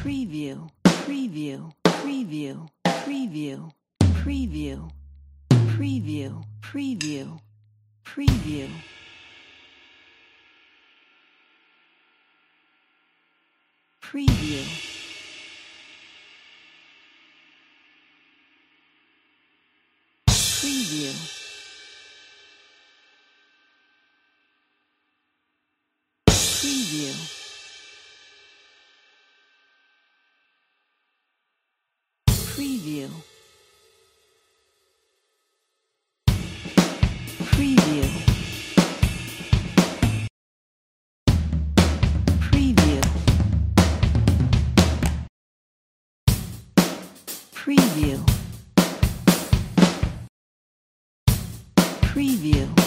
preview, preview, preview, preview, preview, preview, preview, preview. Preview. Preview. Preview. Preview. Preview. Preview. Preview. Preview.